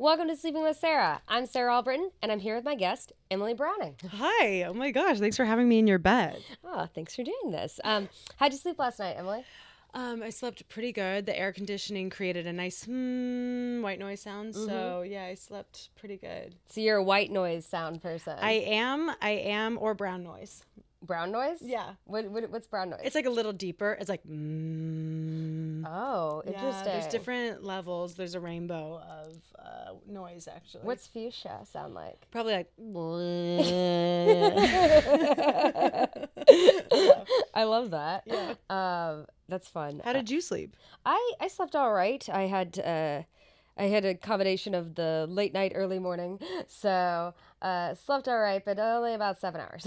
Welcome to Sleeping with Sarah. I'm Sarah Albritton, and I'm here with my guest, Emily Browning. Hi. Oh my gosh. Thanks for having me in your bed. Oh, thanks for doing this. How'd you sleep last night, Emily? I slept pretty good. The air conditioning created a nice white noise sound. So yeah, I slept pretty good. So you're a white noise sound person. I am, or brown noise. Brown noise? Yeah. What's brown noise? It's like a little deeper. It's like Oh, interesting. Yeah, there's different levels. There's a rainbow of noise, actually. What's fuchsia sound like? Probably like... I love that. Yeah. That's fun. How did you sleep? I slept all right. I had a combination of the late night, early morning, so slept all right, but only about 7 hours.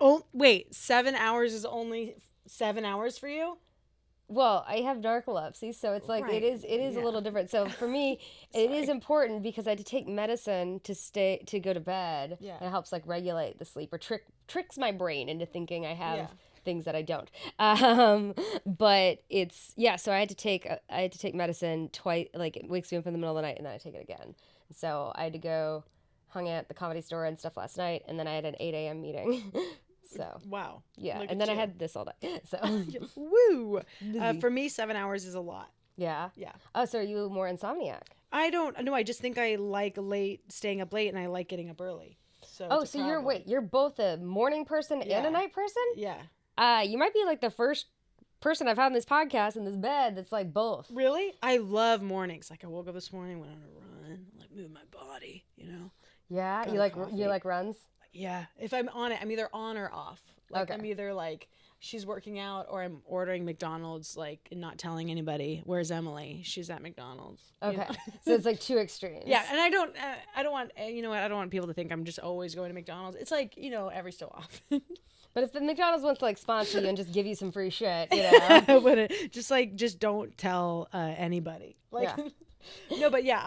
Oh, wait, 7 hours is only 7 hours for you? Well, I have narcolepsy, so it's like Right. it is a little different. So for me, it is important because I had to take medicine to go to bed. Yeah. And it helps like regulate the sleep or tricks my brain into thinking I have things that I don't. But it's so I had to take medicine twice. Like it wakes me up in the middle of the night, and then I take it again. So I had to go hung out at the Comedy Store and stuff last night, and then I had an 8 a.m. meeting. So Wow. yeah, Look and at then I you. had this all day. So Woo! For me, 7 hours is a lot. yeah. Yeah. Oh, so are you more insomniac? I don't know. I just think I like staying up late, and I like getting up early. So Oh, it's a so you're problem. you're both a morning person and Yeah. a night person? Yeah. You might be like the first person I've had on this podcast in this bed that's like both. Really? I love mornings. Like I woke up this morning, went on a run, like moved my body. Yeah, Got you a like coffee. runs? Yeah. If I'm on it, I'm either on or off. Like Okay. I'm either like she's working out or I'm ordering McDonald's, like and not telling anybody. Where's Emily? She's at McDonald's. Okay. So it's like two extremes. Yeah, and I don't want you know what, I don't want people to think I'm just always going to McDonald's. It's like, every so often. But if the McDonald's wants to like sponsor you and just give you some free shit, you know. I wouldn't just don't tell anybody. Like Yeah. No, but yeah,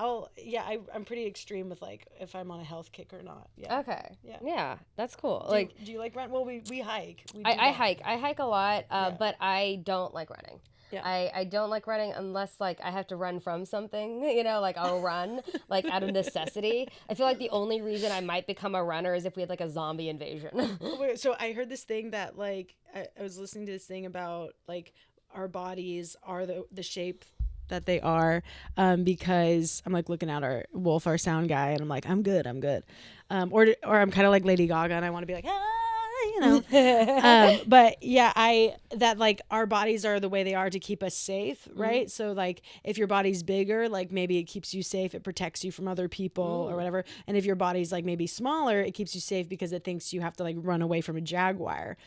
I'm pretty extreme with like if I'm on a health kick or not. Yeah. Okay. Yeah. Yeah, that's cool. Do you like run? Well, we hike. We do I that. hike. I hike a lot, but I don't like running. Yeah. I don't like running unless like I have to run from something, like I'll run like out of necessity. I feel like the only reason I might become a runner is if we had like a zombie invasion. Wait, so I heard this thing that like I was listening to this thing about like our bodies are the shape that they are because I'm like looking at our Wolf, our sound guy, and I'm like, I'm good. Or I'm kind of like Lady Gaga and I want to be like, but yeah, that like our bodies are the way they are to keep us safe, right? So like if your body's bigger, like maybe it keeps you safe, it protects you from other people or whatever. And if your body's like maybe smaller, it keeps you safe because it thinks you have to like run away from a jaguar.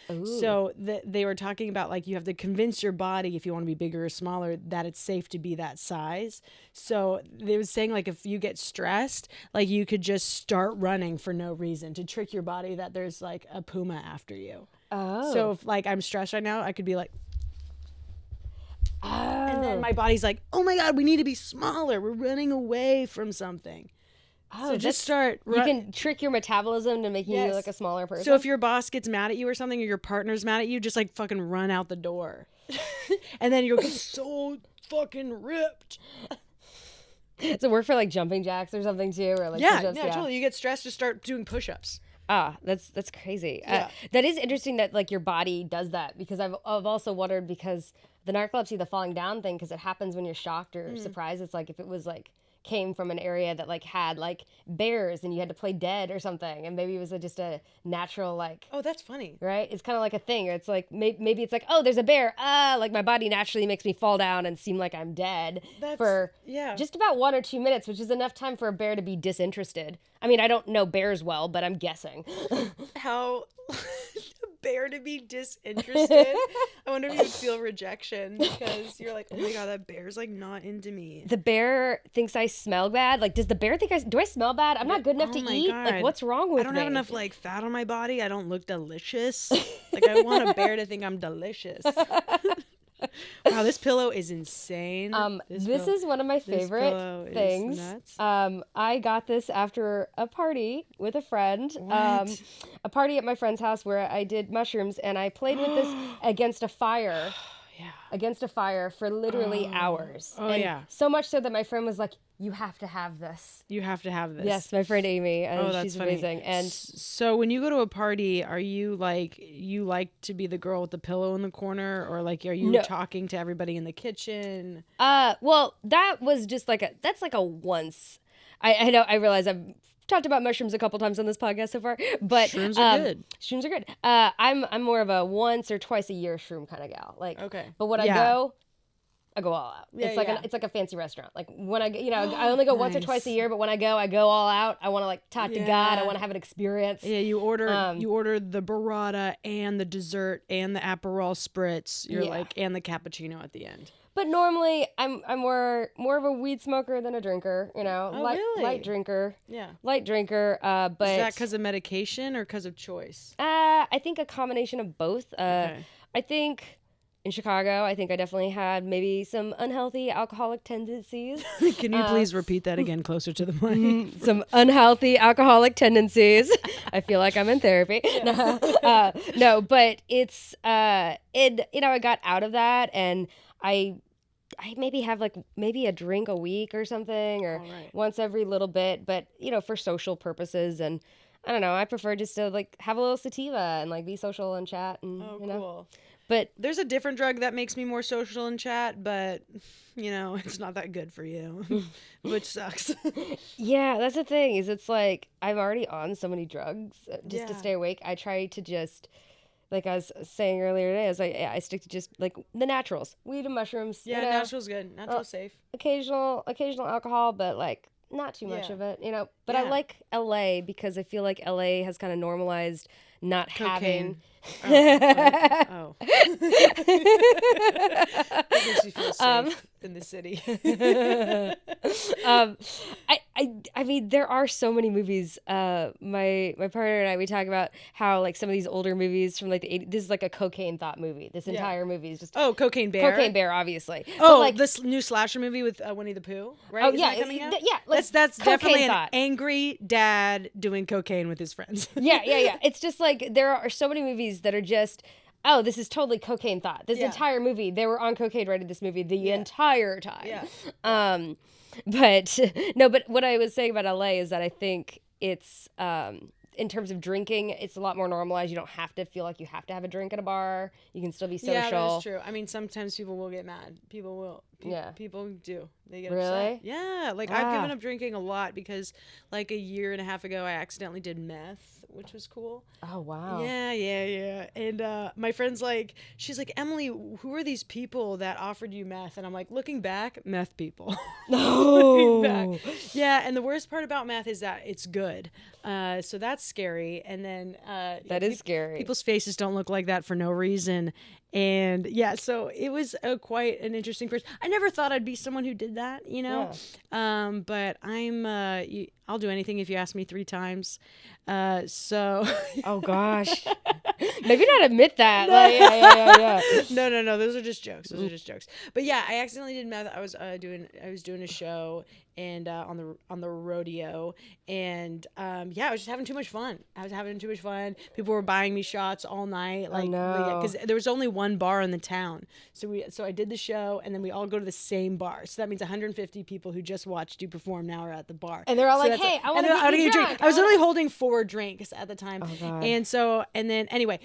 So they were talking about like you have to convince your body if you want to be bigger or smaller that it's safe to be that size. So they was saying like if you get stressed, like you could just start running for no reason to trick your body that there's like a puma after you. Oh. So if like I'm stressed right now, I could be like, Oh. and then my body's like, oh my God, we need to be smaller. We're running away from something. Oh, So just start. you can trick your metabolism to make you Yes. like a smaller person. So if your boss gets mad at you or something, or your partner's mad at you, just like fucking run out the door, and then you'll get so fucking ripped. Does it work for like jumping jacks or something too, or like Yeah, push-ups? totally. You get stressed, just start doing push-ups. Ah, that's crazy. Yeah. That is interesting that like your body does that because I've also wondered because the narcolepsy, the falling down thing, because it happens when you're shocked or surprised. It's like if it was like came from an area that like had like bears and you had to play dead or something, and maybe it was just a natural like. Oh, that's funny. Right? It's kind of like a thing. It's like maybe it's like, oh, there's a bear. Like my body naturally makes me fall down and seem like I'm dead for just about 1 or 2 minutes, which is enough time for a bear to be disinterested. I mean, I don't know bears well, but I'm guessing. How a bear to be disinterested. I wonder if you would feel rejection because you're like, oh my God, that bear's like not into me. The bear thinks I smell bad. Like, does the bear think do I smell bad? I'm not good enough to my eat. God. Like, what's wrong with me? I don't have enough like fat on my body. I don't look delicious. Like I want a bear to think I'm delicious. Wow, this pillow is insane. This is one of my favorite pillow is things. nuts. I got this after a party with a friend. What? A party at my friend's house where I did mushrooms and I played with this against a fire. against a fire for literally hours. And so much so that my friend was like, you have to have this. You have to have this. Yes, my friend Amy. That's she's funny. amazing. And so when you go to a party, are you like to be the girl with the pillow in the corner, or like are you talking to everybody in the kitchen? Well, that was just that's like a once. I know, I realize I've talked about mushrooms a couple times on this podcast so far, but shrooms are good. Shrooms are good. I'm more of a once or twice a year shroom kind of gal. Like, okay. But when I go all out. It's like a fancy restaurant. Like when I only go once or twice a year, but when I go all out. I want to like talk to God. I want to have an experience. Yeah, you order the burrata and the dessert and the Aperol spritz. You're like, and the cappuccino at the end. But normally I'm more of a weed smoker than a drinker, light drinker. Yeah. Light drinker. But is that because of medication or because of choice? I think a combination of both. I think in Chicago, I think I definitely had maybe some unhealthy alcoholic tendencies. Can you please repeat that again closer to the mic? Some unhealthy alcoholic tendencies. I feel like I'm in therapy. Yeah. No, but it's, I got out of that, and I maybe have maybe a drink a week or something, or once every little bit, but, for social purposes. And I don't know, I prefer just to have a little sativa and be social and chat and, cool. But there's a different drug that makes me more social and chat, but it's not that good for you, which sucks. Yeah, that's the thing is it's like I'm already on so many drugs just to stay awake. I try to just, like I was saying earlier today, I stick to just the naturals, weed and mushrooms. Yeah, natural's good. Natural's safe. Occasional alcohol, but not too much of it, But I like LA because I feel like LA has kind of normalized not cocaine. Having. Oh. It makes you feel safe in the city. I mean, there are so many movies. My partner and I, we talk about how some of these older movies from the 80s. This is a cocaine thought movie. This entire movie is just Cocaine Bear. Cocaine Bear, obviously. Oh, this new slasher movie with Winnie the Pooh, right? Oh, Is that coming out? That's definitely an angry dad doing cocaine with his friends. Yeah. It's just there are so many movies that are just, oh, this is totally cocaine thought. This entire movie, they were on cocaine writing this movie the entire time. Yeah. But what I was saying about LA is that I think it's, in terms of drinking, it's a lot more normalized. You don't have to feel like you have to have a drink at a bar. You can still be social. Yeah, that's true. I mean, sometimes people will get mad. People will. People do. They get upset. Yeah. I've given up drinking a lot because a year and a half ago, I accidentally did meth, which was cool. Oh, wow. Yeah. And my friend's she's like, Emily, who are these people that offered you meth? And I'm like, looking back, meth people. No. Yeah. And the worst part about meth is that it's good. So that's scary. And then that is scary. People's faces don't look like that for no reason. And so it was quite an interesting person. I never thought I'd be someone who did that, Yeah. But I'll do anything if you ask me 3 times. So. Oh gosh. Maybe not admit that. Yeah. No. Those are just jokes. But yeah, I accidentally did meth. I was doing a show and on the rodeo, and I was just having too much fun. People were buying me shots all night, because there was only one bar in the town. So I did the show, and then we all go to the same bar. So that means 150 people who just watched you perform now are at the bar, and they're all hey, I want to get a drink. I was literally holding 4 drinks at the time. Oh, God. And then anyway,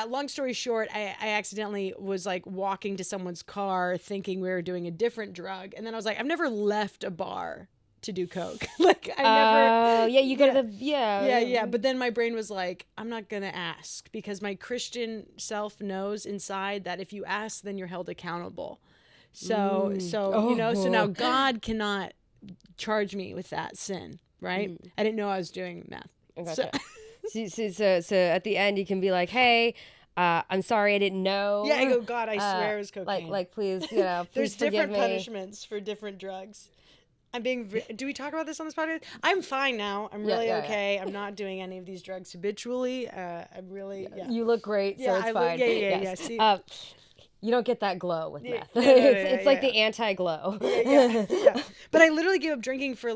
long story short, I accidentally was walking to someone's car thinking we were doing a different drug, and then I was like, I've never left a bar to do coke. You go to the yeah. But then my brain was like, I'm not gonna ask, because my Christian self knows inside that if you ask, then you're held accountable. So now God cannot charge me with that sin, right? I didn't know I was doing meth. Gotcha. So at the end you can be like, hey, I'm sorry, I didn't know. Yeah, I go, God, I swear it was cocaine. Please, There's please different me. Punishments for different drugs. Do we talk about this on this podcast? I'm fine now. I'm really okay. I'm not doing any of these drugs habitually. I'm really, You look great, so it's fine. Yeah. See, you don't get that glow with meth. It's the anti-glow. Yeah. But I literally gave up drinking for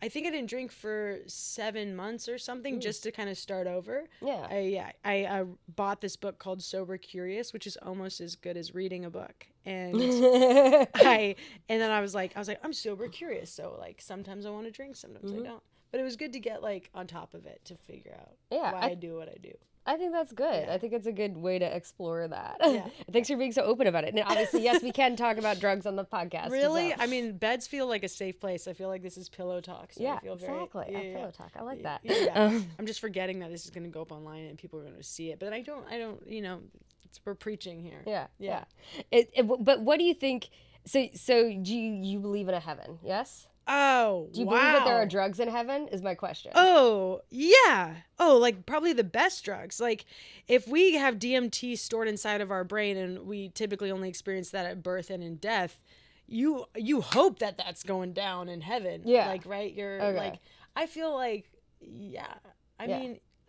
I think I didn't drink for 7 months or something just to kind of start over. Yeah. I bought this book called Sober Curious, which is almost as good as reading a book. And then I was like, I'm sober curious. So like sometimes I want to drink, sometimes I don't. But it was good to get like on top of it to figure out why I do what I do. I think that's good. Yeah. I think it's a good way to explore that. Yeah. Thanks for being so open about it. And obviously, yes, we can talk about drugs on the podcast. Really? I mean, beds feel like a safe place. I feel like this is pillow talk. So yeah, I feel exactly. Pillow talk. I like that. Yeah. I'm just forgetting that this is going to go up online and people are going to see it. But I don't, we're preaching here. Yeah. But what do you think? So do you believe in a heaven? Yes? Oh, do you believe that there are drugs in heaven is my question. Oh, yeah. Oh, like probably the best drugs. Like if we have DMT stored inside of our brain and we typically only experience that at birth and in death, you hope that that's going down in heaven. Yeah. Like, right? You're like, I feel like, yeah.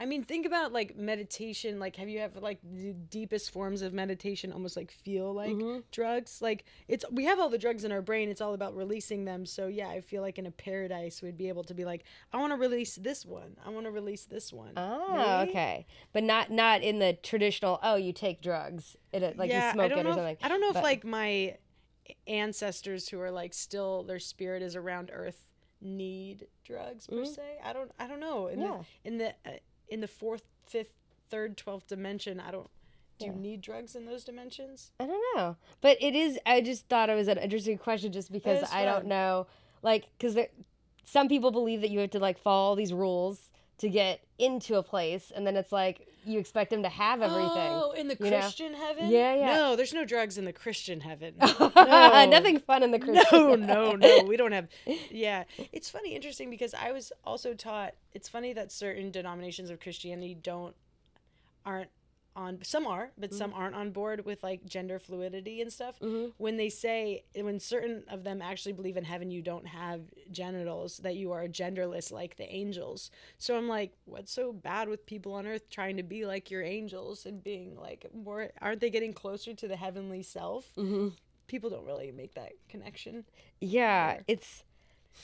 I mean, think about like meditation. Like, have you ever like the deepest forms of meditation almost like feel like drugs? Like we have all the drugs in our brain. It's all about releasing them. So yeah, I feel like in a paradise we'd be able to be like, I want to release this one. I want to release this one. Oh, maybe? Okay. But not in the traditional, you take drugs. You smoke it or something. I don't know if like my ancestors who are like still their spirit is around Earth need drugs per se. I don't know. In the fourth, fifth, third, 12th dimension, do you need drugs in those dimensions? I don't know. But I just thought it was an interesting question just because I don't know. Like, because some people believe that you have to like follow all these rules to get into a place. And then it's like, you expect them to have everything. Oh, in the Christian heaven? Yeah. No, there's no drugs in the Christian heaven. No. Nothing fun in the Christian No, we don't have. Yeah. It's funny, interesting, because I was also taught, it's funny that certain denominations of Christianity aren't on, some are, but some aren't on board with like gender fluidity and stuff. When certain of them actually believe in heaven, you don't have genitals, that you are genderless like the angels. So I'm like, what's so bad with people on earth trying to be like your angels and being like more, aren't they getting closer to the heavenly self? People don't really make that connection. Yeah, there. it's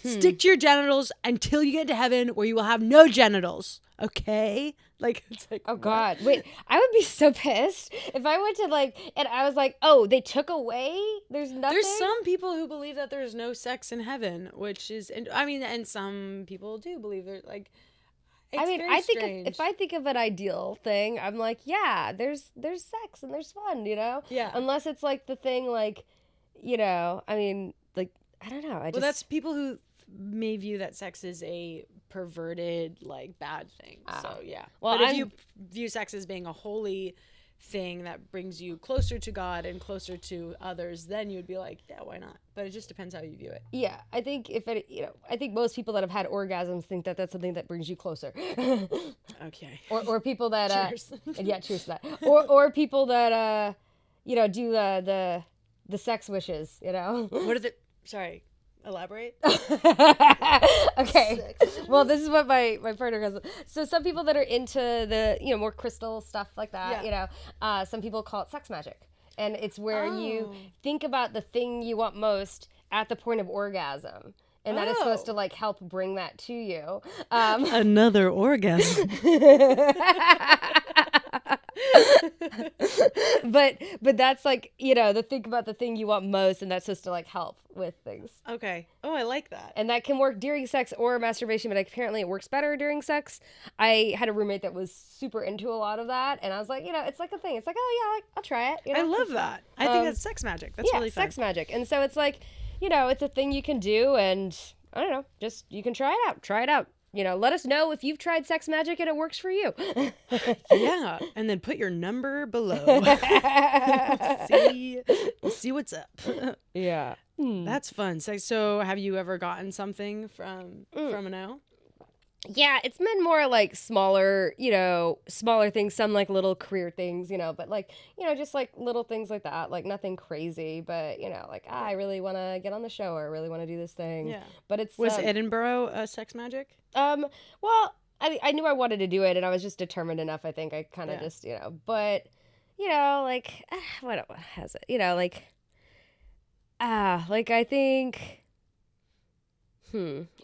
stick to your genitals until you get to heaven where you will have no genitals. Okay? Like, it's like, oh God, wait, I would be so pissed if I went to like, and I was like, oh, they took away, there's nothing. There's some people who believe that there's no sex in heaven, which is, and some people do believe there's like, I think if I think of an ideal thing, I'm like, yeah, there's sex and there's fun, Yeah. Unless it's like the thing like, I mean, like, I don't know. Well, that's people who may view that sex as a perverted, like, bad thing. So, yeah. Well, but if you view sex as being a holy thing that brings you closer to God and closer to others, then you would be like, yeah, why not? But it just depends how you view it. Yeah, I think I think most people that have had orgasms think that that's something that brings you closer. Okay. Or people that cheers. Yeah, cheers to that. Or people that do the sex wishes, What are the? Sorry. Elaborate. Okay. Well, this is what my partner has. So some people that are into the more crystal stuff like that, some people call it sex magic, and it's where you think about the thing you want most at the point of orgasm, and that is supposed to like help bring that to you. Another orgasm. but that's like the think about the thing you want most, and that's supposed to like help with things. Okay. Oh, I like that. And that can work during sex or masturbation, but apparently it works better during sex. I had a roommate that was super into a lot of that, and I was like, it's like a thing. It's like, oh yeah, I'll try it. I love that. I think that's sex magic. That's really fun. Sex magic. And so it's like, it's a thing you can do, and I don't know, just you can try it out. Try it out. Let us know if you've tried sex magic and it works for you. Yeah, and then put your number below. See what's up. Yeah. That's fun. So have you ever gotten something from an O? Yeah, it's been more like smaller things, some like little career things, but like, just like little things like that, like nothing crazy, but like, I really want to get on the show, or I really want to do this thing. Yeah. But it's Was Edinburgh sex magic? Well, I knew I wanted to do it, and I was just determined enough. I think I kind of just, but like, what has it, like I think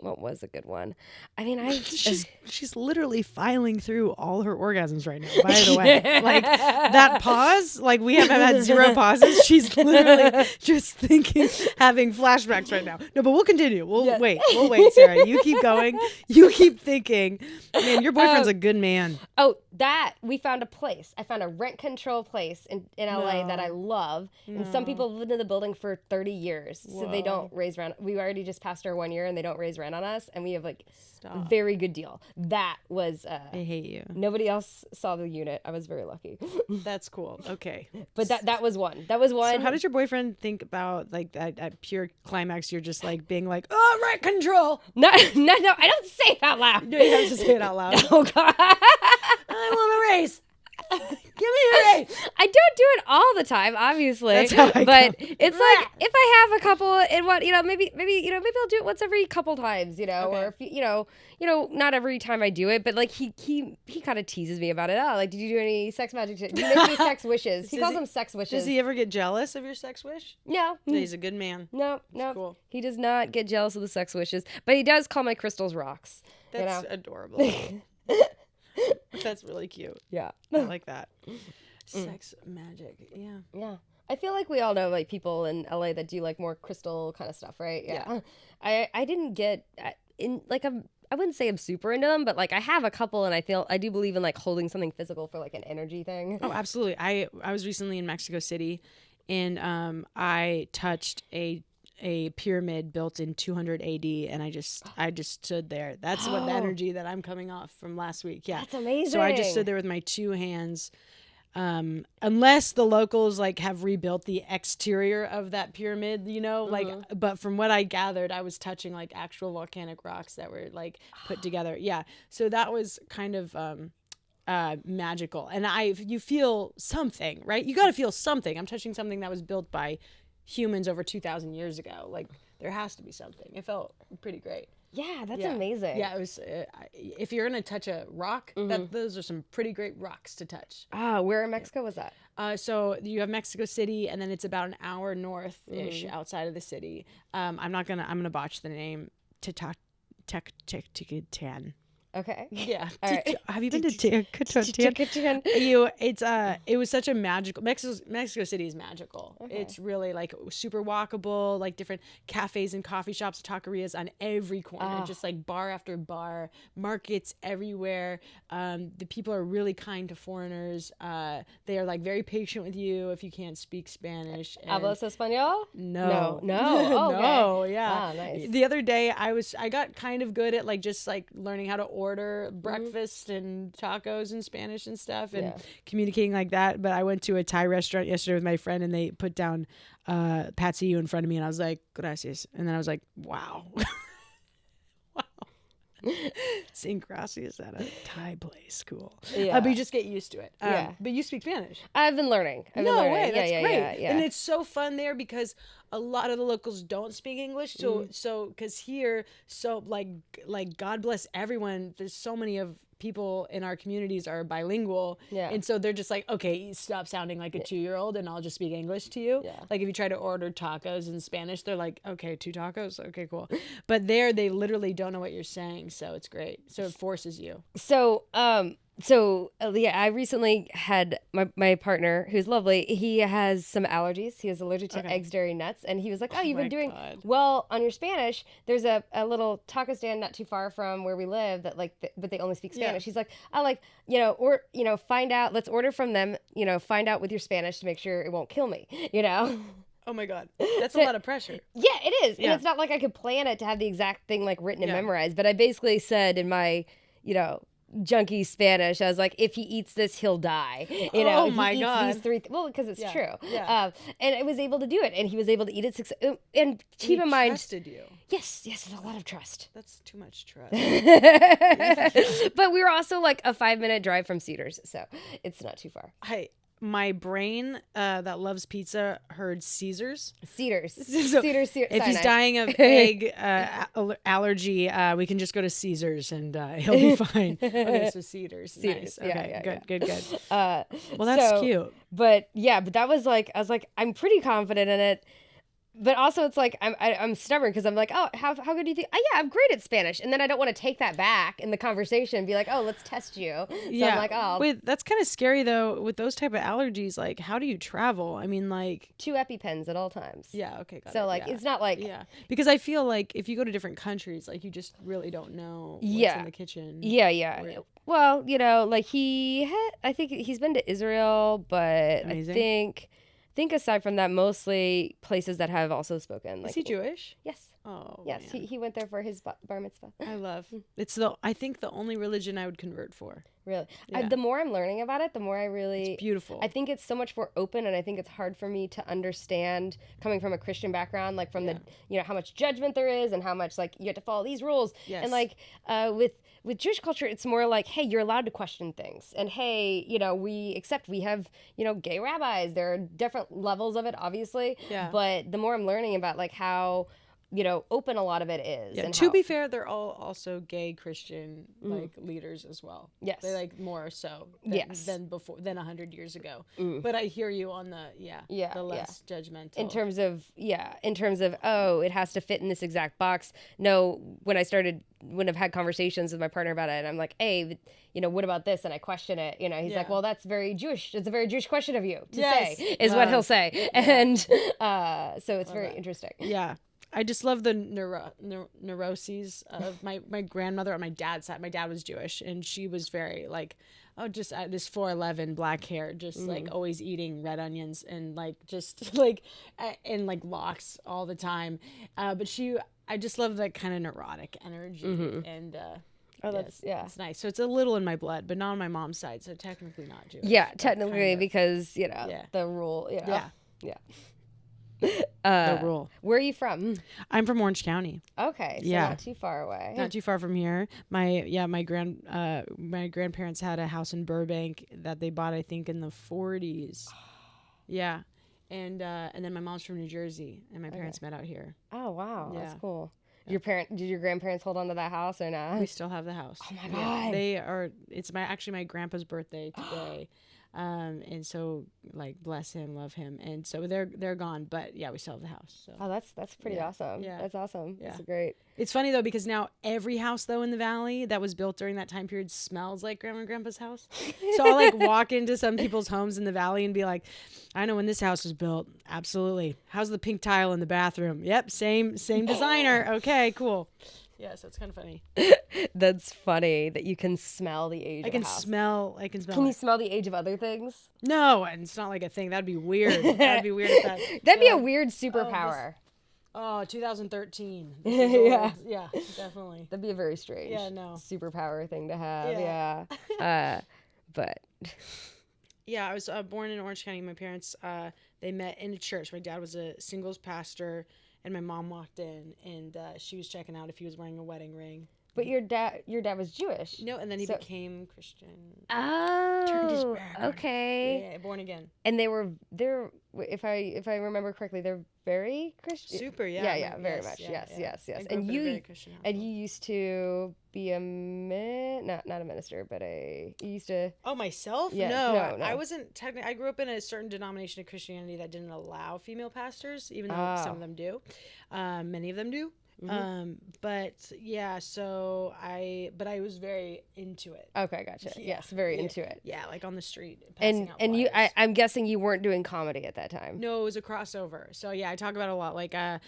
What was a good one? I mean, she's literally filing through all her orgasms right now, by the way. Like, that pause, like, we have had 0 pauses. She's literally just thinking, having flashbacks right now. No, but we'll continue. We'll wait, Sarah. You keep going. You keep thinking. Man, your boyfriend's a good man. Oh, we found a place. I found a rent control place in LA that I love. And some people have lived in the building for 30 years. So they don't raise rent. We already just passed our 1 year and they don't raise rent on us. And we have like a very good deal. That was... I hate you. Nobody else saw the unit. I was very lucky. That's cool. Okay. But that was one. That was one. So how did your boyfriend think about like that pure climax? You're just like being like, oh, rent control. No, I don't say it out loud. No, you have to say it out loud. Oh, God. I want a raise. Give me a raise. I don't do it all the time, obviously. That's how I but go. It's like if I have a couple and what maybe I'll do it once every couple times, or if not every time I do it, but like he kind of teases me about it. Oh, like, did you do any sex magic? Did you make any sex wishes? He calls them sex wishes. Does he ever get jealous of your sex wish? No. He's a good man. No. Cool. He does not get jealous of the sex wishes, but he does call my crystals rocks. That's adorable. That's really cute. Yeah. I like that. Sex magic. Yeah. Yeah. I feel like we all know like people in LA that do like more crystal kind of stuff, right? Yeah. I didn't get in like I wouldn't say I'm super into them, but like I have a couple and I do believe in like holding something physical for like an energy thing. Oh, absolutely. I was recently in Mexico City and I touched a pyramid built in 200 AD and I just stood there. That's what the energy that I'm coming off from last week. Yeah. That's amazing. So I just stood there with my 2 hands. Unless the locals like have rebuilt the exterior of that pyramid, like, but from what I gathered, I was touching like actual volcanic rocks that were like put together. Yeah. So that was kind of, magical. And you feel something, right? You got to feel something. I'm touching something that was built by humans over 2,000 years ago. Like, there has to be something. It felt pretty great. Yeah, that's amazing. Yeah, it was. If you're gonna touch a rock, those are some pretty great rocks to touch. Where in Mexico was that? So you have Mexico City, and then it's about an hour north-ish outside of the city. I'm gonna botch the name. Tectitan. Okay. Yeah. All right. Have you been to Tectitan? It was such a magical. Mexico City is magical. Okay. It's really like super walkable, like different cafes and coffee shops, taquerias on every corner, just like bar after bar, markets everywhere. The people are really kind to foreigners. They are like very patient with you if you can't speak Spanish. ¿Hablas español? No. Oh, okay. No. Yeah. Wow, nice. The other day I got kind of good at like just like learning how to order breakfast and tacos in Spanish and stuff and communicating like that. But I went to a Thai restaurant yesterday with my friend and they put down Patsy you in front of me and I was like, gracias. And then I was like, wow. Saying gracias at a Thai place, cool. Yeah. But you just get used to it. But you speak Spanish. I've been learning. No way, that's great. Yeah. And it's so fun there because a lot of the locals don't speak English. So because here, so like God bless everyone. There's so many of people in our communities are bilingual. Yeah. And so they're just like, okay, stop sounding like a 2-year-old and I'll just speak English to you. Yeah. Like if you try to order tacos in Spanish, they're like, okay, 2 tacos? Okay, cool. But there, they literally don't know what you're saying. So it's great. So it forces you. I recently had my partner, who's lovely. He has some allergies. He is allergic to eggs, dairy, nuts, and he was like, "Oh, you've been doing well on your Spanish. There's a little taco stand not too far from where we live that but they only speak Spanish." He's like, find out. Let's order from them. Find out with your Spanish to make sure it won't kill me. Oh my God, that's a lot of pressure. Yeah, it is, and it's not like I could plan it to have the exact thing like written and memorized. But I basically said in my, junkie Spanish, I was like, if he eats this, he'll die. Oh my God. These 3 because it's true. Yeah. And I was able to do it, and he was able to eat it. And keep in mind, trusted you. Yes, there's a lot of trust. That's too much trust. But we were also like a 5-minute drive from Cedars, so it's not too far. My brain that loves pizza heard Caesars. Cedars. So Cedars. If he's dying of egg allergy, we can just go to Caesars and he'll be fine. Okay, so Cedars. Nice. Okay, good. Well, that's cute. But that was like, I was like, I'm pretty confident in it. But also, it's like I'm stubborn because I'm like, oh, how good do you think? Oh, yeah, I'm great at Spanish, and then I don't want to take that back in the conversation and be like, oh, let's test you. So I'm like, oh, wait, that's kind of scary though with those type of allergies. Like, how do you travel? I mean, like 2 EpiPens at all times. Yeah, okay, got so it. like it's not like because I feel like if you go to different countries, like you just really don't know what's in the kitchen. Yeah. Well, like I think he's been to Israel, but Amazing. I think aside from that, mostly places that have also spoken. Like, is he Jewish? Yes. Oh, yes. He went there for his bar mitzvah. I love. I think the only religion I would convert for. Really, the more I'm learning about it, the more I really. It's beautiful. I think it's so much more open, and I think it's hard for me to understand coming from a Christian background, like from the how much judgment there is, and how much like you have to follow these rules, and like with Jewish culture, it's more like, hey, you're allowed to question things, and hey, we have gay rabbis. There are different levels of it, obviously, but the more I'm learning about like how open a lot of it is. Yeah, and to be fair, they're all also gay Christian like leaders as well. Yes. They like more so than 100 years ago. But I hear you on the less judgmental. In terms of oh, it has to fit in this exact box. No, when I've had conversations with my partner about it, and I'm like, hey, what about this? And I question it. He's like, well, that's very Jewish. It's a very Jewish question of you to say, is what he'll say. And so it's very interesting. Yeah. I just love the neuroses of my grandmother on my dad's side. My dad was Jewish, and she was very like, just this 4'11", black hair, just like always eating red onions and like just like and like locks all the time. But I just love that kind of neurotic energy and. It's nice. So it's a little in my blood, but not on my mom's side. So technically not Jewish. Yeah, technically because the rule. Yeah. The rule. Where are you from? I'm from Orange County. Okay, so not too far away. Not too far from here. My grandparents had a house in Burbank that they bought, I think, in the 40s. Yeah, and then my mom's from New Jersey, and my parents met out here. Oh wow, that's cool. Did your grandparents hold on to that house or not? We still have the house. Oh my god, they are. It's my grandpa's birthday today. And so like bless him, love him, and so they're gone, but we still have the house. So. Oh, that's pretty awesome. Yeah, that's awesome. Yeah. That's great. It's funny though because now every house though in the valley that was built during that time period smells like grandma and grandpa's house. So I'll like walk into some people's homes in the valley and be like, I know when this house was built. Absolutely. How's the pink tile in the bathroom? Yep, same designer. Okay, cool. Yeah, so it's kind of funny. That's funny that you can smell the age of a house. Can you smell the age of other things? No, and it's not like a thing. That'd be weird. That'd be weird if that. That'd be a weird superpower. 2013. Yeah, definitely. That'd be a very strange superpower thing to have. Yeah. But. Yeah, I was born in Orange County. My parents, they met in a church. My dad was a singles pastor. And my mom walked in, and she was checking out if he was wearing a wedding ring. But your dad was Jewish. No, and then he became Christian. Oh, turned his back. Okay. Yeah, born again. And they're if I remember correctly, they're very Christian. Super, yeah. Yeah, very much. Yes. And you used to be not a minister, but you used to. Oh, myself? Yeah, no. No. I wasn't technically. I grew up in a certain denomination of Christianity that didn't allow female pastors, even though some of them do. Many of them do. Mm-hmm. But I was very into it. Okay, gotcha. Yes, very into it. Yeah, like on the street. And I'm guessing you weren't doing comedy at that time. No, it was a crossover. So I talk about it a lot. Like when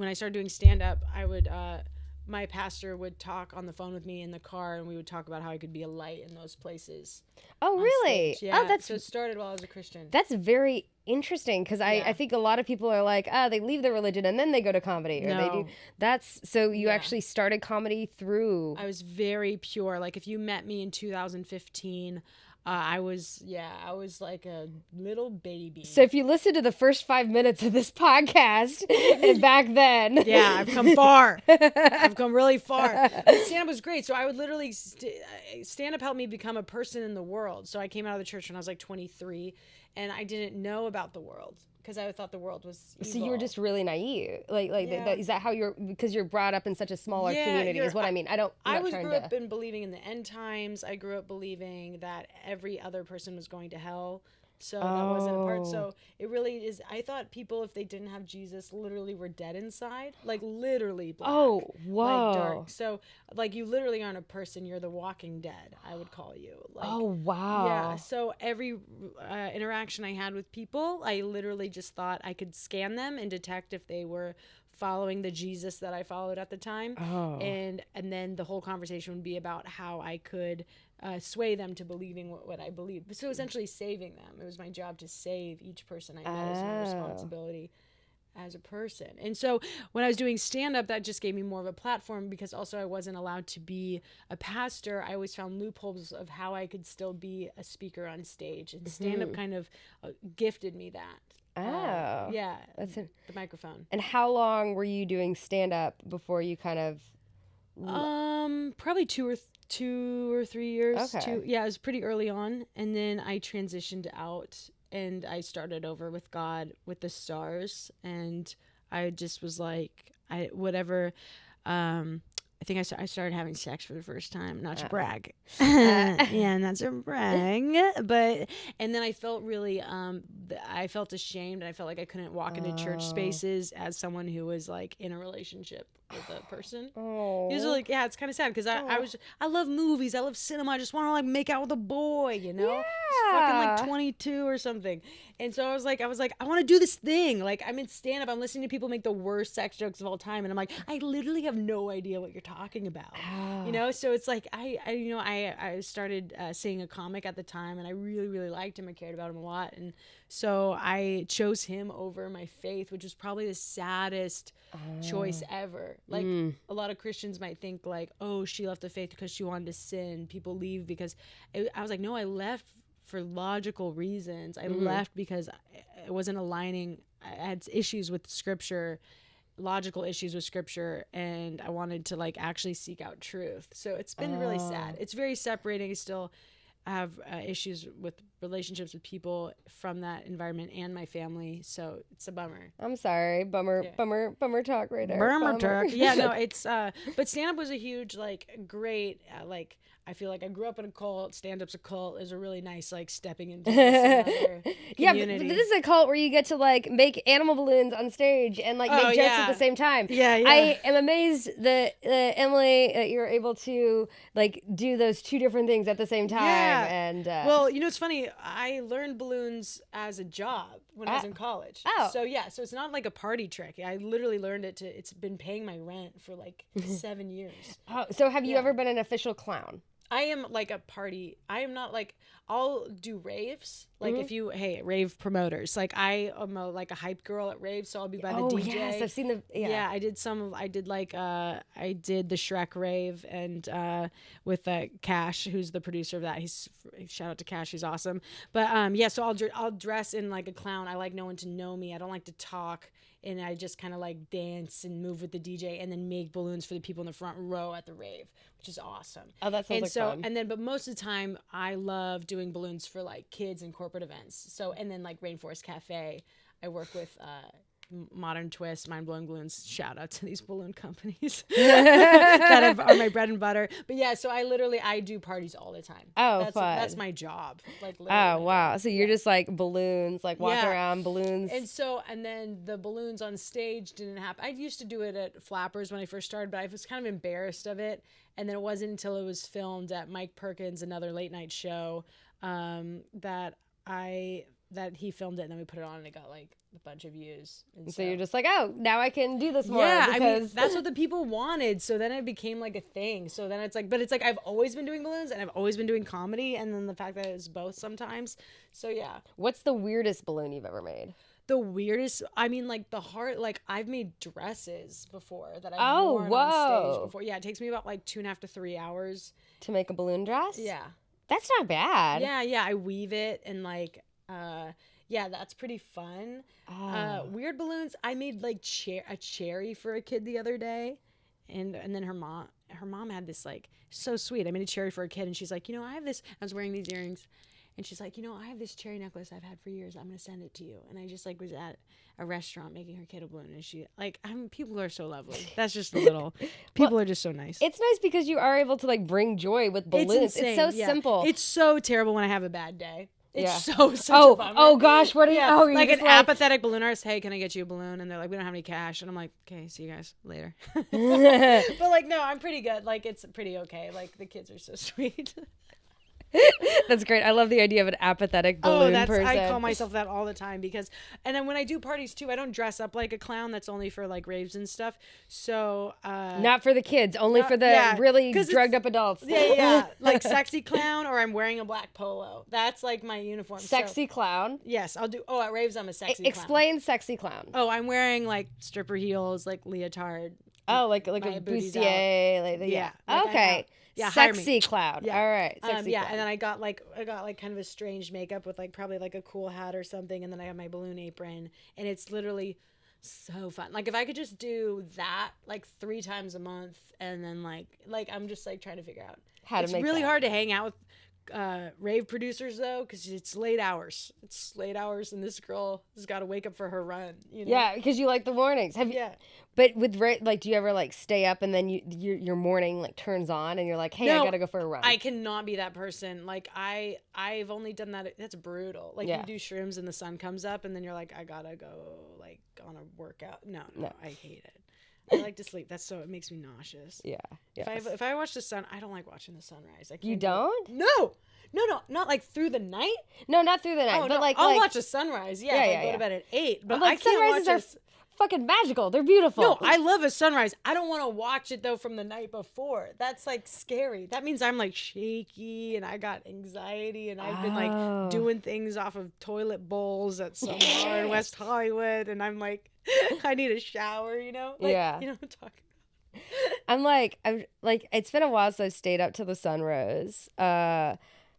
I started doing stand up, my pastor would talk on the phone with me in the car, and we would talk about how I could be a light in those places. Oh, really? Stage. Yeah. Oh, so it started while I was a Christian. That's very interesting because I think a lot of people are like, they leave their religion and then they go to comedy, or they do. So you actually started comedy through. I was very pure. Like if you met me in 2015. I was like a little baby. So if you listen to the first 5 minutes of this podcast back then. Yeah, I've come far. I've come really far. Stand-up was great. So I would literally, stand-up helped me become a person in the world. So I came out of the church when I was like 23, and I didn't know about the world because I thought the world was evil. So you were just really naive. Is that how because you're brought up in such a smaller community is what I mean. I grew up in believing in the end times. I grew up believing that every other person was going to hell. So that wasn't a part. So it really is. I thought people, if they didn't have Jesus, literally were dead inside, like literally black. Oh, whoa. Like dark. So like you literally aren't a person. You're the Walking Dead, I would call you. Like, oh, wow. Yeah. So every interaction I had with people, I literally just thought I could scan them and detect if they were following the Jesus that I followed at the time. Oh. And then the whole conversation would be about how I could sway them to believing what I believed. So essentially saving them. It was my job to save each person I met. As my responsibility as a person. And so when I was doing stand-up, that just gave me more of a platform, because also I wasn't allowed to be a pastor. I always found loopholes of how I could still be a speaker on stage, and stand-up kind of gifted me that. Oh. Yeah, that's the microphone. And how long were you doing stand-up before you kind of... Probably 2 or 3 years. Okay. Yeah, it was pretty early on. And then I transitioned out and I started over with God with the Stars. And I just was like, I think I started having sex for the first time, not to brag. Yeah, not to brag. But, and then I felt really, I felt ashamed, and I felt like I couldn't walk into church spaces as someone who was like in a relationship with a person. Oh. It was like, yeah, it's kind of sad, because I love movies, I love cinema, I just want to like make out with a boy, you know? Yeah. It's fucking like 22 or something. And so I was like, I want to do this thing. Like, I'm in stand-up, I'm listening to people make the worst sex jokes of all time, and I'm like, I literally have no idea what you're talking about. You know? So it's like, I started seeing a comic at the time, and I really, really liked him. I cared about him a lot. And so I chose him over my faith, which was probably the saddest choice ever. Like, a lot of Christians might think like, oh, she left the faith because she wanted to sin. People leave because I was like, no, I left for logical reasons. I left because it wasn't aligning. I had issues with scripture, logical issues with scripture, and I wanted to like actually seek out truth. So it's been really sad. It's very separating. I still have issues with relationships with people from that environment and my family. So it's a bummer. I'm sorry. Bummer talk right there. Bummer talk. Yeah, no, it's, but stand-up was a huge, like, great, I feel like I grew up in a cult. Stand-up's a cult. Is a really nice, like, stepping into this community. But this is a cult where you get to, like, make animal balloons on stage and, like, make jokes at the same time. Yeah. I am amazed that, Emily, that you're able to, like, do those two different things at the same time. Yeah. And, well, you know, it's funny. I learned balloons as a job when I was in college. Oh. So, yeah. So it's not like a party trick. I literally learned it it's been paying my rent for, like, 7 years. Oh, so have you ever been an official clown? I am like a party. I am not like, I'll do raves. Like rave promoters. Like I am like a hype girl at raves, so I'll be by the DJ. Yes, I've seen the, Yeah, I did I did the Shrek rave and with Cash, who's the producer of that. Shout out to Cash, he's awesome. But so I'll dress in like a clown. I like no one to know me. I don't like to talk. And I just kind of like dance and move with the DJ and then make balloons for the people in the front row at the rave, which is awesome. Oh, that sounds fun. And then, but most of the time I love doing balloons for like kids and corporate events. So, and then like Rainforest Cafe, I work with, Modern Twist, Mind Blowing Balloons. Shout out to these balloon companies that are my bread and butter. But yeah, so I do parties all the time. Oh, fun. That's my job. Like, oh, wow. So you're just like balloons, like walking around balloons. And then the balloons on stage didn't happen. I used to do it at Flappers when I first started, but I was kind of embarrassed of it. And then it wasn't until it was filmed at Mike Perkins, another late night show, that he filmed it, and then we put it on, and it got like a bunch of views. And so you're just like, oh, now I can do this more. Yeah, I mean, that's what the people wanted. So then it became like a thing. So then it's like I've always been doing balloons, and I've always been doing comedy, and then the fact that it's both sometimes. So yeah. What's the weirdest balloon you've ever made? The weirdest, I mean, like the heart, like I've made dresses before that I've worn on stage before. Yeah, it takes me about like 2.5 to 3 hours to make a balloon dress. Yeah, that's not bad. Yeah, I weave it and like, that's pretty fun. Weird balloons. I made like a cherry for a kid the other day, and then her mom had this like so sweet. I made a cherry for a kid, and she's like, I have this. I was wearing these earrings. And she's like, I have this cherry necklace I've had for years. I'm going to send it to you. And I just like was at a restaurant making her kid a balloon. And she like, people are so lovely. That's just a little, people are just so nice. It's nice because you are able to like bring joy with balloons. It's so simple. It's so terrible when I have a bad day. It's Yeah. such a bummer. Oh gosh, what are you? Yeah, Oh, you're like an just apathetic balloon artist. Hey, can I get you a balloon? And they're like, we don't have any cash. And I'm like, okay, see you guys later. But like, no, I'm pretty good. Like, it's pretty okay. Like, the kids are so sweet. That's great. I love the idea of an apathetic balloon person. I call myself that all the time because, and then when I do parties too, I don't dress up like a clown. That's only for like raves and stuff. So not for the kids, only for the really drugged up adults. Yeah, like sexy clown, or I'm wearing a black polo. That's like my uniform. Sexy clown. Yes, I'll do. Oh, at raves I'm a sexy. Explain sexy clown. Oh, I'm wearing like stripper heels, like leotard. Oh, like a bustier. Like, yeah. Like okay. Yeah, sexy clown. Yeah. All right. Sexy yeah, clown. and then I got like kind of a strange makeup with like probably like a cool hat or something, and then I have my balloon apron, and it's literally so fun. Like if I could just do that like 3 times a month, and then like I'm just like trying to figure out how to it's make really that. hard to hang out with rave producers though, because it's late hours. And this girl has got to wake up for her run. You know? Yeah, because you like the mornings. Yeah. But with like, do you ever like stay up and then your morning like turns on and you're like, hey, I gotta go for a run? I cannot be that person. Like I've only done that. That's brutal. Like you do shrooms and the sun comes up and then you're like, I gotta go like on a workout. No, I hate it. I like to sleep. It makes me nauseous. Yeah. If I watch the sun, I don't like watching the sunrise. I can't. You don't? No, not like through the night. No, not through the night. Oh, but no, like I'll watch the sunrise. Yeah, if I go to bed at 8. But like, I can't sunrises watch are fucking magical. They're beautiful. No, I love a sunrise. I don't want to watch it though from the night before. That's like scary. That means I'm like shaky and I got anxiety and I've been like doing things off of toilet bowls at some bar in West Hollywood, and I'm like, I need a shower, you know? Like, yeah. You know what I'm talking about? I'm like, it's been a while since I've stayed up till the sun rose.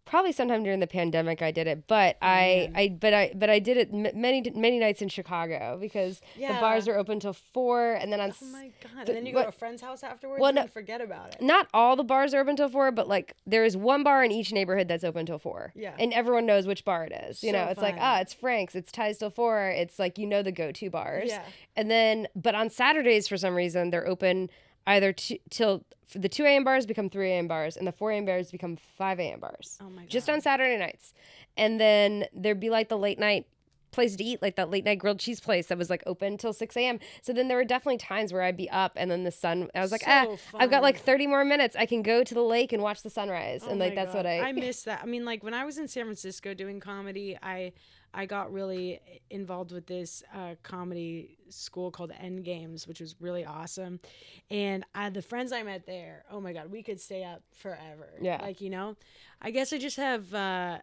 Probably sometime during the pandemic I did it, but I did it many nights in Chicago because the bars are open till 4, and then on oh my god, and then you go to a friend's house afterwards and forget about it. Not all the bars are open till 4, but like there is one bar in each neighborhood that's open till 4. Yeah, and everyone knows which bar it is. You know, it's fun. like it's Frank's, it's Ties till 4. It's like the go-to bars. Yeah, and then but on Saturdays for some reason they're open either till the 2 a.m. bars become 3 a.m. bars, and the 4 a.m. bars become 5 a.m. bars. Oh my god! Just on Saturday nights, and then there'd be like the late night place to eat, like that late night grilled cheese place that was like open till 6 a.m. So then there were definitely times where I'd be up, and then the sun. I was like, I've got like 30 more minutes. I can go to the lake and watch the sunrise, and like that's what I miss that. I mean, like when I was in San Francisco doing comedy, I got really involved with this comedy school called End Games, which was really awesome. And the friends I met there, oh my God, we could stay up forever. Yeah. Like, I guess I just have, I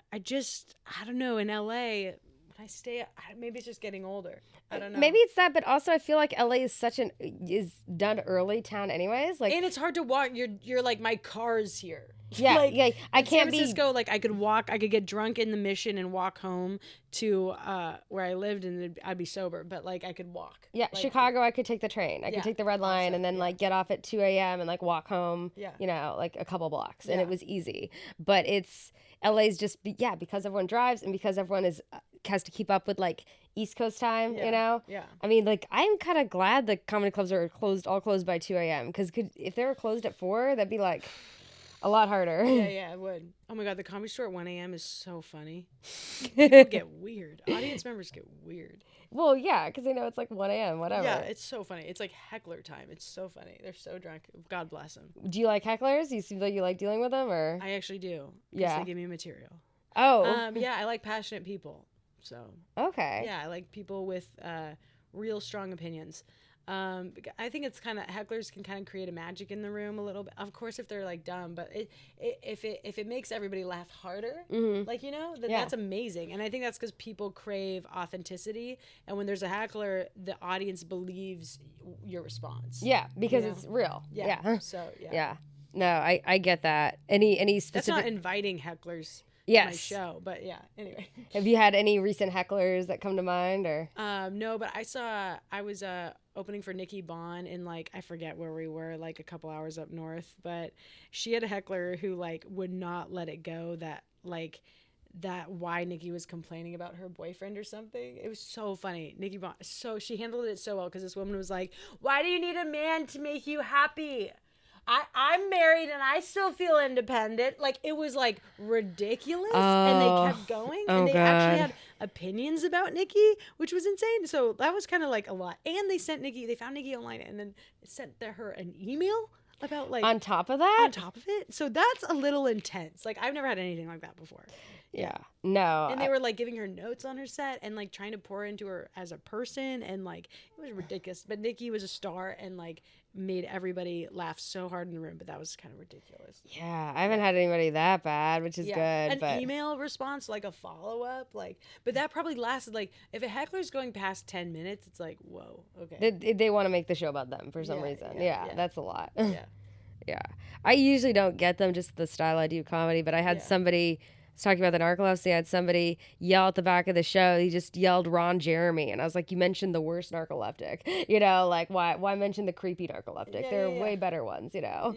don't know, in LA, when I stay up, maybe it's just getting older. I don't know. Maybe it's that, but also I feel like LA is done early town anyways. Like, and it's hard to walk. You're like, my car's here. Yeah, like, yeah. I can't San Francisco, like I could get drunk in the Mission and walk home to where I lived, and I'd be sober, but like I could walk. Yeah, like, Chicago, I could take the train. I could take the red line and then like get off at 2 a.m. and like walk home. Yeah. Like a couple blocks, and it was easy. But LA's just because everyone drives and because everyone has to keep up with like East Coast time. Yeah. I mean, like I'm kind of glad the comedy clubs are all closed by 2 a.m. because if they were closed at 4, that'd be like a lot harder. Yeah, it would. Oh my God, the Comedy Store at 1 a.m. is so funny. People get weird. Audience members get weird. Well, yeah, because they know it's like 1 a.m., whatever. Yeah, it's so funny. It's like heckler time. It's so funny. They're so drunk. God bless them. Do you like hecklers? You seem like you like dealing with them, or? I actually do. Yeah. They give me material. Oh. Yeah, I like passionate people. So. Okay. Yeah, I like people with real strong opinions. I think it's kind of, hecklers can kind of create a magic in the room a little bit. Of course, if they're like dumb, but if it makes everybody laugh harder, like, then that's amazing. And I think that's because people crave authenticity. And when there's a heckler, the audience believes your response. Yeah, because it's real. Yeah. So, yeah. Yeah. No, I get that. Any specific... That's not inviting hecklers. Yes. My show, but yeah, anyway. Have you had any recent hecklers that come to mind, or? No, but I was opening for Nikki Bond in like, I forget where we were, like a couple hours up north, but she had a heckler who like would not let it go that why Nikki was complaining about her boyfriend or something. It was so funny. Nikki Bond, so she handled it so well because this woman was like, "Why do you need a man to make you happy?" I'm married and I still feel independent. Like, it was like ridiculous, and they kept going, and they actually had opinions about Nikki, which was insane. So that was kind of like a lot. And they found Nikki online, and then sent her an email about, like, on top of that. So that's a little intense. Like, I've never had anything like that before. Yeah. No. And they were like giving her notes on her set and like trying to pour into her as a person, and like it was ridiculous. But Nikki was a star and like made everybody laugh so hard in the room, but that was kind of ridiculous. Yeah, I haven't had anybody that bad, which is good. An email response, like a follow-up, like, but that probably lasted, like, if a heckler's going past 10 minutes, it's like, whoa, okay. They want to make the show about them for some reason. Yeah, that's a lot. Yeah. Yeah. I usually don't get them, just the style I do comedy, but I had somebody talking about the narcolepsy. I had somebody yell at the back of the show. He just yelled Ron Jeremy, and I was like, "You mentioned the worst narcoleptic, like why mention the creepy narcoleptic? There are way better ones, Yeah,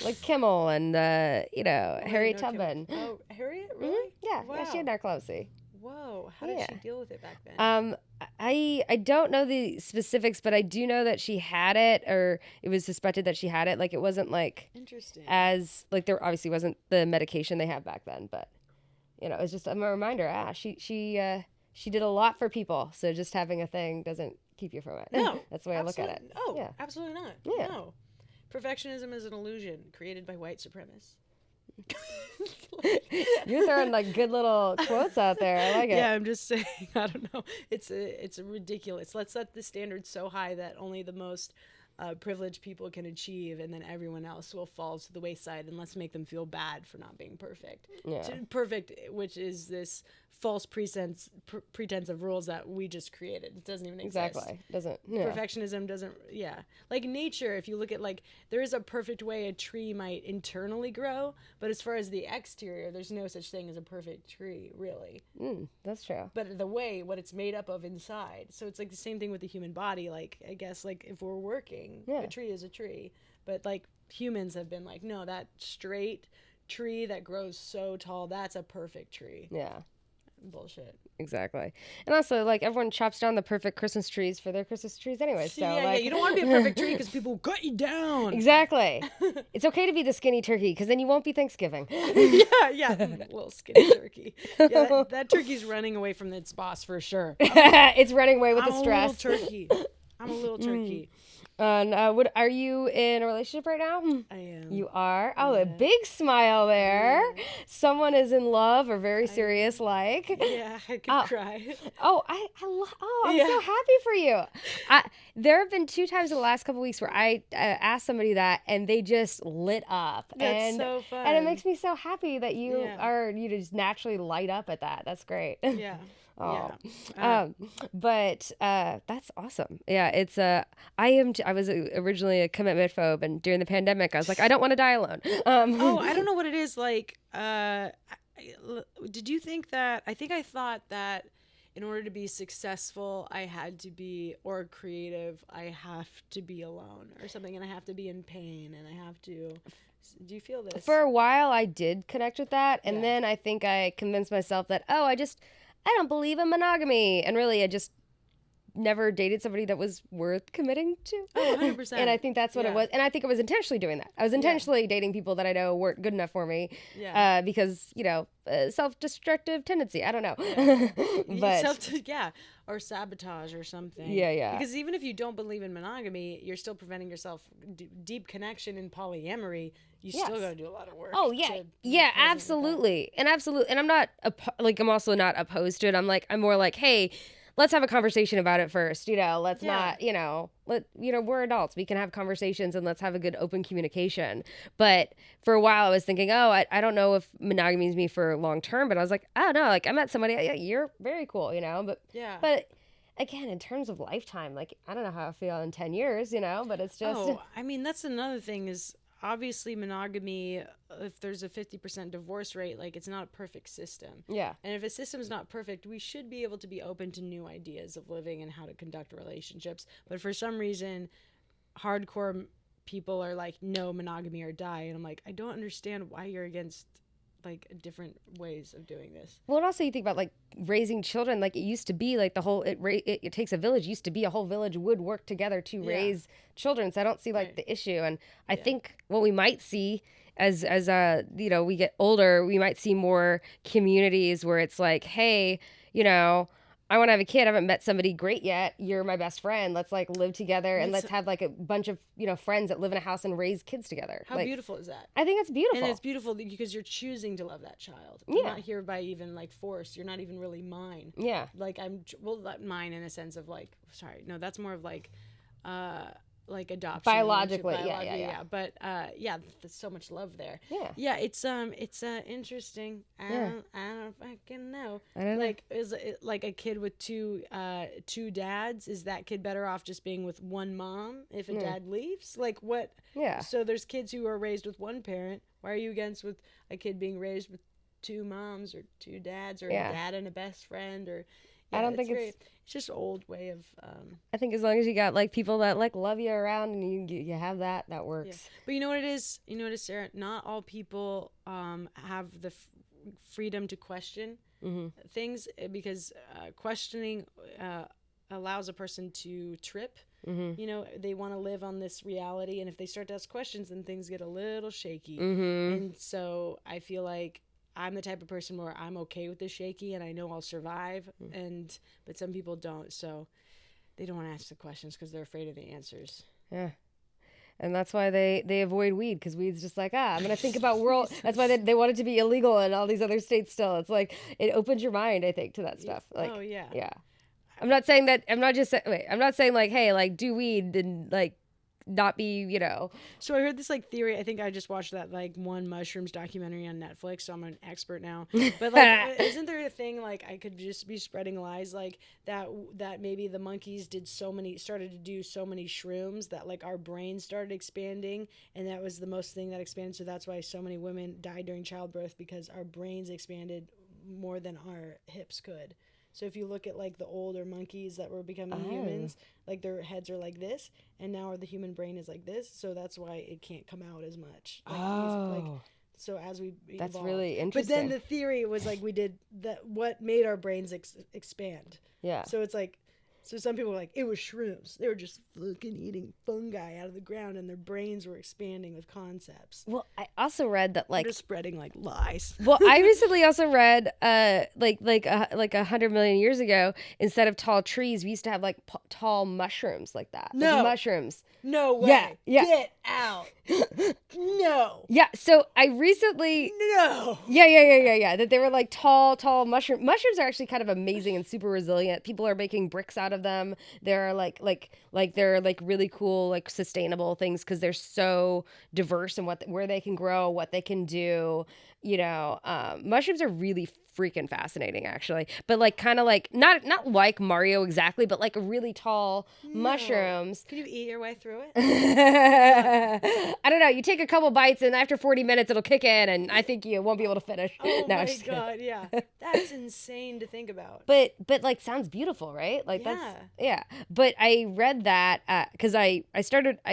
like Kimmel and Harriet Tubman. Oh, Harriet, really? Yeah, yeah, she had narcolepsy. Whoa, how did she deal with it back then? I don't know the specifics, but I do know that she had it, or it was suspected that she had it. Like, it wasn't like interesting, as like there obviously wasn't the medication they had back then, but it's just a reminder. She did a lot for people, so just having a thing doesn't keep you from it. No, that's the way I look at it. Oh, yeah. Absolutely not. Yeah. No, perfectionism is an illusion created by white supremacists. You're throwing like good little quotes out there. I like it. Yeah, I'm just saying. I don't know. It's ridiculous. Let's set the standard so high that only the most privileged people can achieve, and then everyone else will fall to the wayside, and let's make them feel bad for not being perfect. Yeah. Perfect, which is this false pretense of rules that we just created. It doesn't even exist. Exactly. Doesn't. Yeah. Perfectionism doesn't. Yeah. Like nature, if you look at, like, there is a perfect way a tree might internally grow, but as far as the exterior, there's no such thing as a perfect tree, really. That's true. But what it's made up of inside. So it's like the same thing with the human body. Like, I guess, like, if we're working, a tree is a tree. But like humans have been like, no, that straight tree that grows so tall, that's a perfect tree. Yeah. Bullshit. Exactly. And also, like, everyone chops down the perfect Christmas trees for their Christmas trees anyway. So you don't want to be a perfect tree because people cut you down. Exactly. It's okay to be the skinny turkey because then you won't be Thanksgiving. yeah. Little skinny turkey. Yeah, that turkey's running away from its boss for sure. It's running away with the stress. I'm a little turkey. Are you in a relationship right now? I am. You are? Oh, a big smile there. Yeah. Someone is in love or very serious like. Yeah, I could cry. Oh, I'm so happy for you. There have been 2 times in the last couple of weeks where I asked somebody that and they just lit up. That's so fun. And it makes me so happy that you just naturally light up at that. That's great. Yeah. Oh, but that's awesome. Yeah, it's I was originally a commitment phobe, and during the pandemic, I was like, I don't want to die alone. I don't know what it is like. Did you think that? I think I thought that in order to be successful, I had to be, or creative, I have to be alone or something, and I have to be in pain, and I have to. Do you feel this? For a while, I did connect with that, and then I think I convinced myself that I don't believe in monogamy. And really, I just never dated somebody that was worth committing to. Oh, 100%. And I think that's what it was. And I think I was intentionally doing that. I was intentionally dating people that I know weren't good enough for me because, self-destructive tendency. I don't know. But or sabotage or something. Yeah. Because even if you don't believe in monogamy, you're still preventing yourself deep connection in polyamory. You still got to do a lot of work. Oh, yeah. Yeah, absolutely. And I'm not, I'm also not opposed to it. I'm more like, hey, let's have a conversation about it first. Let's not, we're adults. We can have conversations and let's have a good open communication. But for a while I was thinking, I don't know if monogamy is me for long term, but I was like, I don't know. Like, I met somebody, you're very cool, but again, in terms of lifetime, I don't know how I feel in 10 years, but it's just. That's another thing is, obviously monogamy, if there's a 50% divorce rate, it's not a perfect system. Yeah. And if a system's not perfect, we should be able to be open to new ideas of living and how to conduct relationships. But for some reason, hardcore people are like, no, monogamy or die. And I'm like, I don't understand why you're against like different ways of doing this. Well, and also you think about like raising children, like it used to be like the whole, it takes a village. It used to be a whole village would work together to raise children. So I don't see like the issue. And I think what we might see as you know, we get older, we might see more communities where it's like, hey, you know, I want to have a kid. I haven't met somebody great yet. You're my best friend. Let's like live together and let's have like a bunch of, you know, friends that live in a house and raise kids together. How like, beautiful is that? I think it's beautiful. And it's beautiful because you're choosing to love that child. You're not here by even like force. You're not even really mine. Yeah. Like mine in a sense of like, sorry, no, that's more of like adoption. Biologically, yeah. But there's so much love there. Yeah. Yeah, it's interesting. I don't fucking know. I don't know. Is it like a kid with two dads? Is that kid better off just being with one mom if a dad leaves? Like what? Yeah. So there's kids who are raised with one parent. Why are you against with a kid being raised with two moms or two dads or a dad and a best friend or? Yeah, I don't think it's just an old way of. I think as long as you got like people that like love you around and you have that works. Yeah. But you know what it is? You know what it is, Sarah? Not all people have the freedom to question things because questioning allows a person to trip. You know, they want to live on this reality, and if they start to ask questions, then things get a little shaky. And so I feel like I'm the type of person where I'm okay with the shaky and I know I'll survive, but some people don't, so they don't want to ask the questions because they're afraid of the answers. Yeah. And that's why they avoid weed, because weed's just like, I'm going to think about world. That's why they want it to be illegal in all these other states still. It's like, it opens your mind, I think, to that stuff. Like, oh, yeah. Yeah. I'm not saying like, hey, like do weed and like not be, you know. So I heard this like theory. I think I just watched that like one mushrooms documentary on Netflix, so I'm an expert now. But like, isn't there a thing like I could just be spreading lies like that maybe the monkeys started to do so many shrooms that like our brains started expanding, and that was the most thing that expanded. So that's why so many women died during childbirth, because our brains expanded more than our hips could. So if you look at like the older monkeys that were becoming humans, like their heads are like this, and now the human brain is like this. So that's why it can't come out as much. So as we that's evolved. really interesting. But then the theory was like we did that. What made our brains expand? Yeah. So it's like, so some people were like, it was shrooms. They were just fucking eating fungi out of the ground, and their brains were expanding with concepts. Well, I also read that like they're spreading like lies. Well, I recently also read like 100 million years ago, instead of tall trees, we used to have like tall mushrooms like that. No. Like mushrooms. No way. Yeah. Get out. No. Yeah. So I recently. No. Yeah. That they were like tall mushrooms. Mushrooms are actually kind of amazing and super resilient. People are making bricks out of them. They're like they're like really cool, like sustainable things because they're so diverse in where they can grow, what they can do. You know, mushrooms are really freaking fascinating, actually. But like kind of like not like Mario exactly, but like really tall mushrooms. Can you eat your way through it? I don't know. You take a couple bites, and after 40 minutes, it'll kick in, and I think you won't be able to finish. Oh my god, yeah, that's insane to think about. But like sounds beautiful, right? Like that's But I read that because I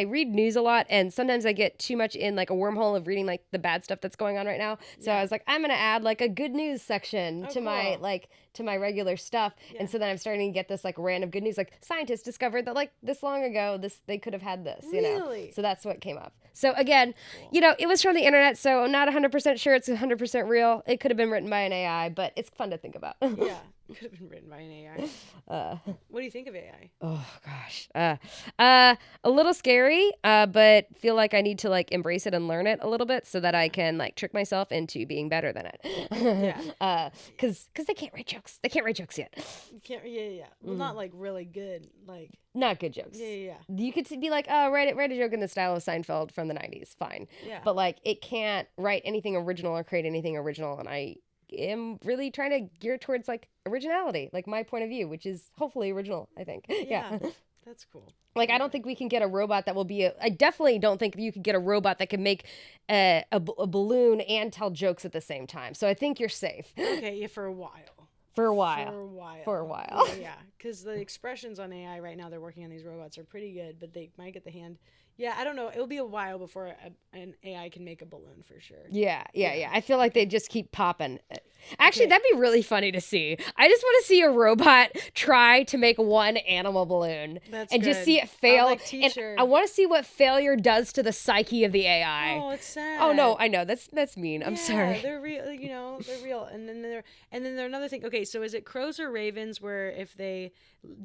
read news a lot, and sometimes I get too much in like a wormhole of reading like the bad stuff that's going on right now. So I was like, I'm gonna add like a good news section to my regular stuff, and so then I'm starting to get this like random good news, like scientists discovered that like this long ago they could have had this, you know. So that's what came up. So again, you know, it was from the internet, so I'm not 100% sure it's 100% real. It could have been written by an AI, but it's fun to think about. Yeah. Could have been written by an AI. What do you think of AI? Oh gosh, a little scary, but feel like I need to like embrace it and learn it a little bit so that I can like trick myself into being better than it. Yeah. Because they can't write jokes. They can't write jokes yet. You can't. Yeah. Well, not like really good. Like not good jokes. Yeah. You could be like, oh, write a joke in the style of Seinfeld from the 90s. Fine. Yeah. But like, it can't write anything original or create anything original, and I am really trying to gear towards like originality, like my point of view, which is hopefully original, I think. Yeah. That's cool. Like, I don't think we can get a robot that will be I definitely don't think you could get a robot that can make a balloon and tell jokes at the same time. So I think you're safe. Okay, yeah, for a while. For a while. Yeah, because the expressions on AI right now, they're working on these robots, are pretty good, but they might get the hand. Yeah, I don't know. It'll be a while before an AI can make a balloon for sure. Yeah. I feel like they just keep popping. Actually, that'd be really funny to see. I just want to see a robot try to make one animal balloon just see it fail. And I want to see what failure does to the psyche of the AI. Oh, it's sad. Oh no, I know that's mean. I'm sorry. They're real. They're real. And then they're another thing. Okay, so is it crows or ravens where if they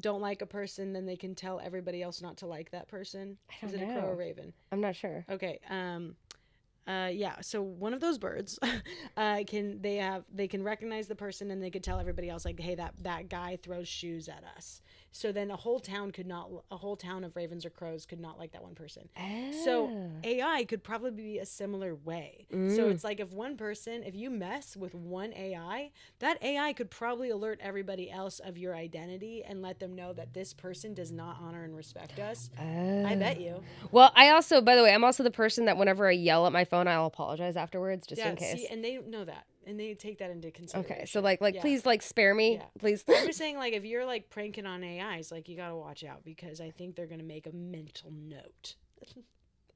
don't like a person, then they can tell everybody else not to like that person? Is it a crow or raven? I'm not sure. Okay. So one of those birds they can recognize the person, and they could tell everybody else, like, hey, that guy throws shoes at us. So then a whole town of ravens or crows could not like that one person. So AI could probably be a similar way. So it's like if you mess with one AI, that AI could probably alert everybody else of your identity and let them know that this person does not honor and respect us. I bet you. Well, by the way, I'm also the person that whenever I yell at my phone, I'll apologize afterwards just in case. And they know that. And they take that into consideration. Okay, so please spare me, please. I'm just saying, if you're pranking on AIs, you gotta watch out, because I think they're gonna make a mental note.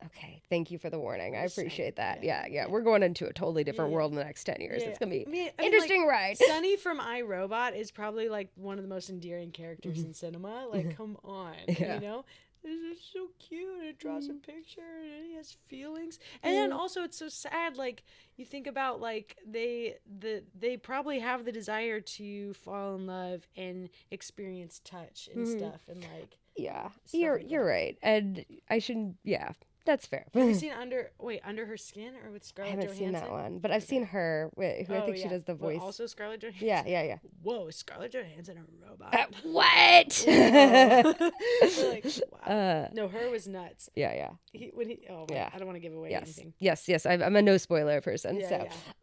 Okay, thank you for the warning. I appreciate that. Yeah. We're going into a totally different world in the next 10 years. It's gonna be interesting ride. Sunny from iRobot is probably one of the most endearing characters in cinema. Come on, you know. This is so cute. It draws a picture and he has feelings. And then also it's so sad. You think about they probably have the desire to fall in love and experience touch and stuff and you're right. And I shouldn't. Yeah. That's fair. Have you seen Under Her Skin or with Scarlett Johansson? I haven't seen that one, but I've seen her, who I think she does the voice. Also Scarlett Johansson? Yeah. Whoa, Scarlett Johansson a robot? What? Wow. No, her was nuts. Yeah. I don't want to give away anything. Yes. I'm a no spoiler person.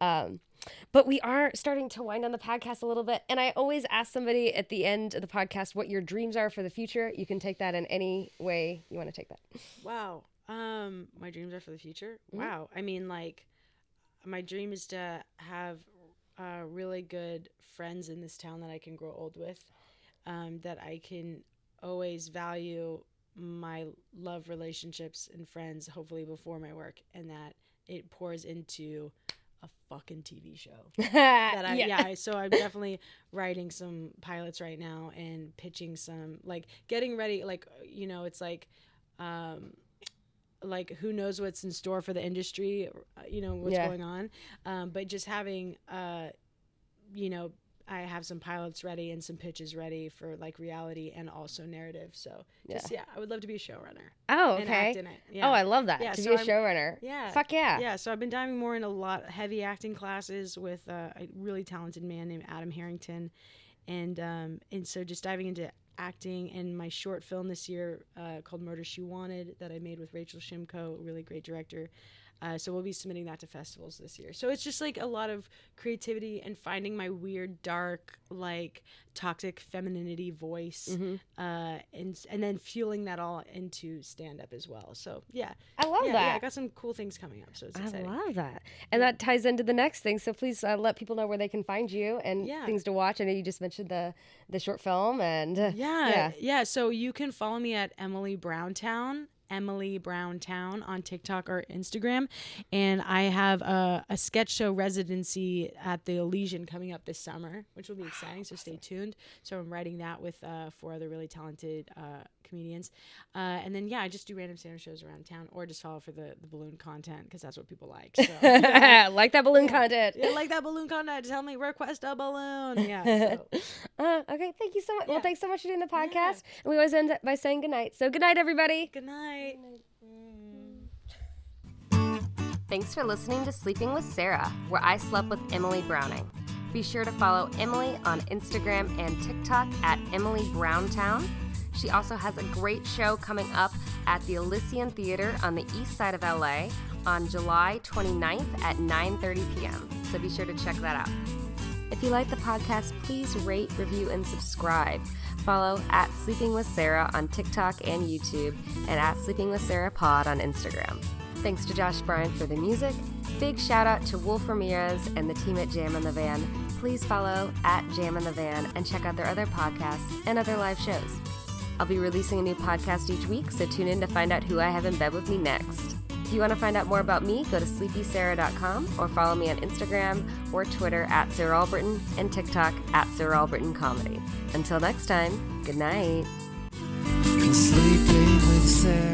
But we are starting to wind down the podcast a little bit. And I always ask somebody at the end of the podcast what your dreams are for the future. You can take that in any way you want to take that. Wow. My dreams are for the future. Wow. I mean, my dream is to have really good friends in this town that I can grow old with, that I can always value my love relationships and friends, hopefully before my work, and that it pours into a fucking TV show. So I'm definitely writing some pilots right now and pitching some, getting ready, it's who knows what's in store for the industry, what's going on. But just having, I have some pilots ready and some pitches ready for reality and also narrative. So I would love to be a showrunner. Oh, okay. And act in it. Yeah. Oh, I love that. To be a showrunner. Yeah. Fuck yeah. Yeah. So I've been diving more in a lot of heavy acting classes with a really talented man named Adam Harrington. And so just diving into acting, in my short film this year called Murder, She Wanted, that I made with Rachel Shimko, a really great director. So we'll be submitting that to festivals this year. So it's just a lot of creativity and finding my weird, dark, toxic femininity voice, and then fueling that all into stand-up as well. So I love that. Yeah, I got some cool things coming up, so it's exciting. I love that. And that ties into the next thing. So please let people know where they can find you and things to watch. I know you just mentioned the short film and So you can follow me at Emily Browntown on TikTok or Instagram, and I have a sketch show residency at the Elysian coming up this summer, which will be exciting, so stay tuned. So I'm writing that with 4 other really talented comedians, and then I just do random stand-up shows around town, or just follow for the balloon content, because that's what people like. So like that balloon content. Like that balloon content. Tell me, request a balloon. Okay, thank you so much. Well, thanks so much for doing the podcast. And we always end by saying good night. So good night, everybody. Good night. Thanks for listening to Sleeping with Sarah, where I slept with Emily Browning. Be sure to follow Emily on Instagram and TikTok at Emily Browntown. She also has a great show coming up at the Elysian Theater on the east side of LA on July 29th at 9:30 p.m. So be sure to check that out. If you like the podcast, please rate, review, and subscribe. Follow at Sleeping with Sarah on TikTok and YouTube, and at Sleeping with Sarah Pod on Instagram. Thanks to Josh Bryan for the music, Big shout out to Wolf Ramirez and the team at Jam in the Van. Please follow at Jam in the Van and check out their other podcasts and other live shows. I'll be releasing a new podcast each week, so tune in to find out who I have in bed with me next. If you want to find out more about me, go to sleepysarah.com or follow me on Instagram or Twitter at Sarah Albritton and TikTok at Sarah Albritton Comedy. Until next time, good night. Sleeping with Sarah.